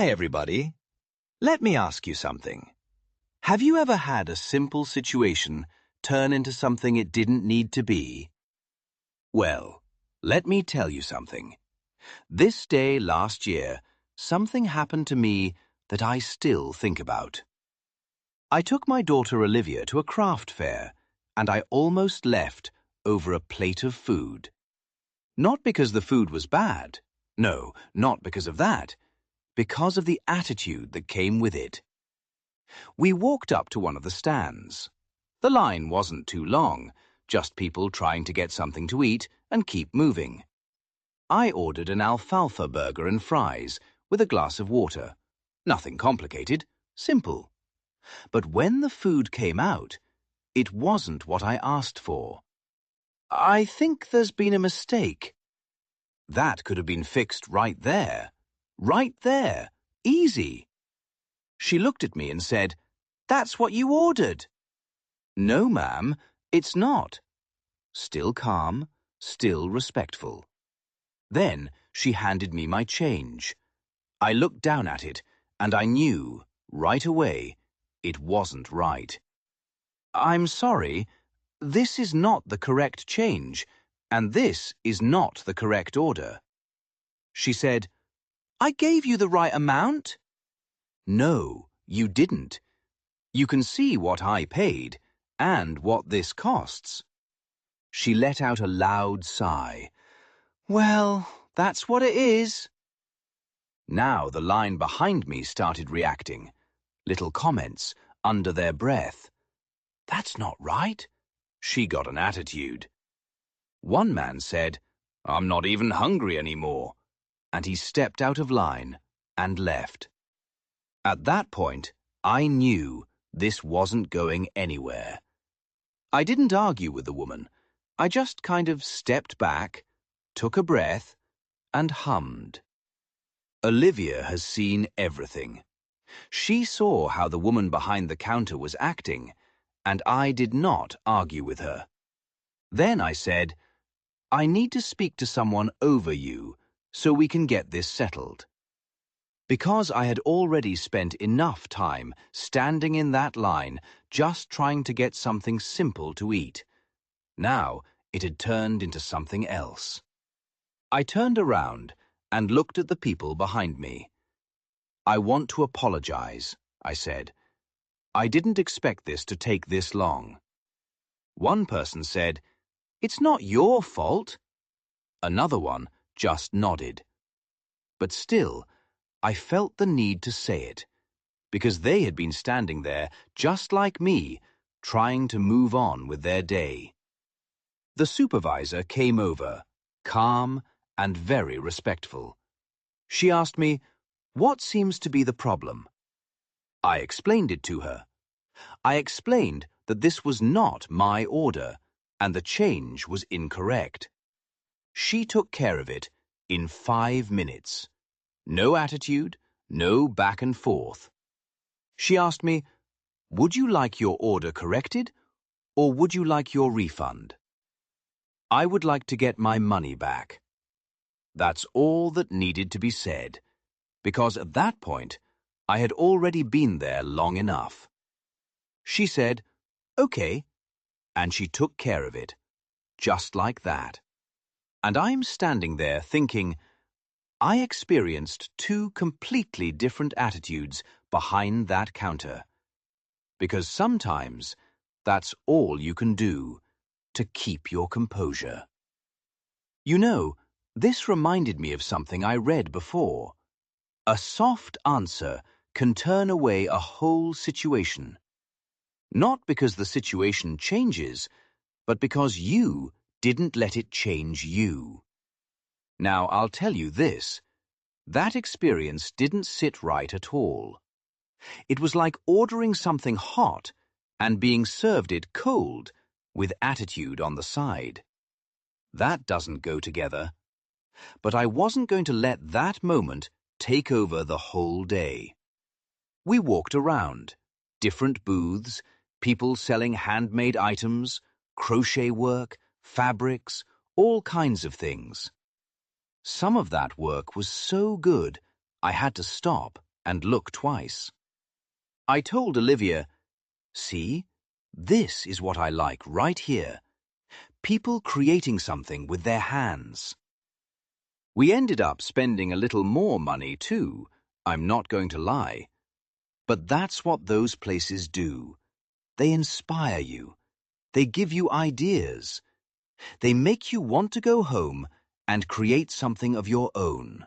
Hi, everybody. Let me ask you something. Have you ever had a simple situation turn into something it didn't need to be? Well, let me tell you something. This day last year, something happened to me that I still think about. I took my daughter Olivia to a craft fair, and I almost left over a plate of food. Not because the food was bad. No, not because of that. Because of the attitude that came with it. We walked up to one of the stands. The line wasn't too long, just people trying to get something to eat and keep moving. I ordered an alfalfa burger and fries with a glass of water. Nothing complicated, simple. But when the food came out, it wasn't what I asked for. I think there's been a mistake. That could have been fixed right there. Right there. Easy. She looked at me and said, "That's what you ordered." "No, ma'am, it's not." Still calm, still respectful. Then she handed me my change. I looked down at it, and I knew, right away, it wasn't right. "I'm sorry, this is not the correct change, and this is not the correct order." She said, "I gave you the right amount." "No, you didn't. You can see what I paid and what this costs." She let out a loud sigh. "Well, that's what it is." Now the line behind me started reacting. Little comments under their breath. "That's not right." She got an attitude. One man said, "I'm not even hungry anymore," and he stepped out of line and left. At that point, I knew this wasn't going anywhere. I didn't argue with the woman. I just kind of stepped back, took a breath, and hummed. Olivia has seen everything. She saw how the woman behind the counter was acting, and I did not argue with her. Then I said, "I need to speak to someone over you so we can get this settled." Because I had already spent enough time standing in that line just trying to get something simple to eat. Now it had turned into something else. I turned around and looked at the people behind me. "I want to apologize," I said. "I didn't expect this to take this long." One person said, "It's not your fault." Another one just nodded. But still, I felt the need to say it, because they had been standing there just like me, trying to move on with their day. The supervisor came over, calm and very respectful. She asked me, "What seems to be the problem?" I explained it to her. I explained that this was not my order, and the change was incorrect. She took care of it in 5 minutes. No attitude, no back and forth. She asked me, "Would you like your order corrected, or would you like your refund?" "I would like to get my money back." That's all that needed to be said, because at that point, I had already been there long enough. She said, "Okay," and she took care of it, just like that. And I'm standing there thinking, I experienced 2 completely different attitudes behind that counter. Because sometimes that's all you can do to keep your composure. You know, this reminded me of something I read before. A soft answer can turn away a whole situation. Not because the situation changes, but because you didn't let it change you. Now, I'll tell you this. That experience didn't sit right at all. It was like ordering something hot and being served it cold with attitude on the side. That doesn't go together. But I wasn't going to let that moment take over the whole day. We walked around, different booths, people selling handmade items, crochet work, fabrics, all kinds of things. Some of that work was so good, I had to stop and look twice. I told Olivia, "See, this is what I like right here. People creating something with their hands." We ended up spending a little more money too, I'm not going to lie. But that's what those places do. They inspire you. They give you ideas. They make you want to go home and create something of your own.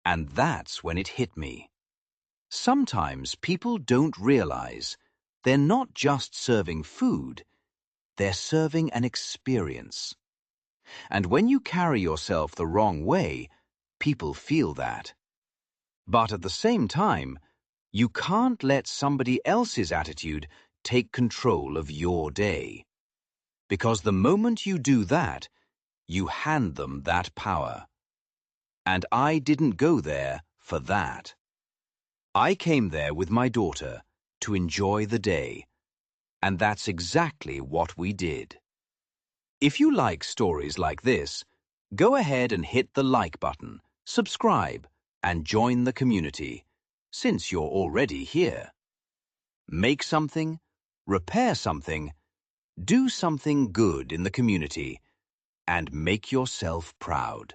And that's when it hit me. Sometimes people don't realize they're not just serving food, they're serving an experience. And when you carry yourself the wrong way, people feel that. But at the same time, you can't let somebody else's attitude take control of your day. Because the moment you do that, you hand them that power. And I didn't go there for that. I came there with my daughter to enjoy the day. And that's exactly what we did. If you like stories like this, go ahead and hit the like button, subscribe, and join the community, since you're already here. Make something, repair something, do something good in the community, and make yourself proud.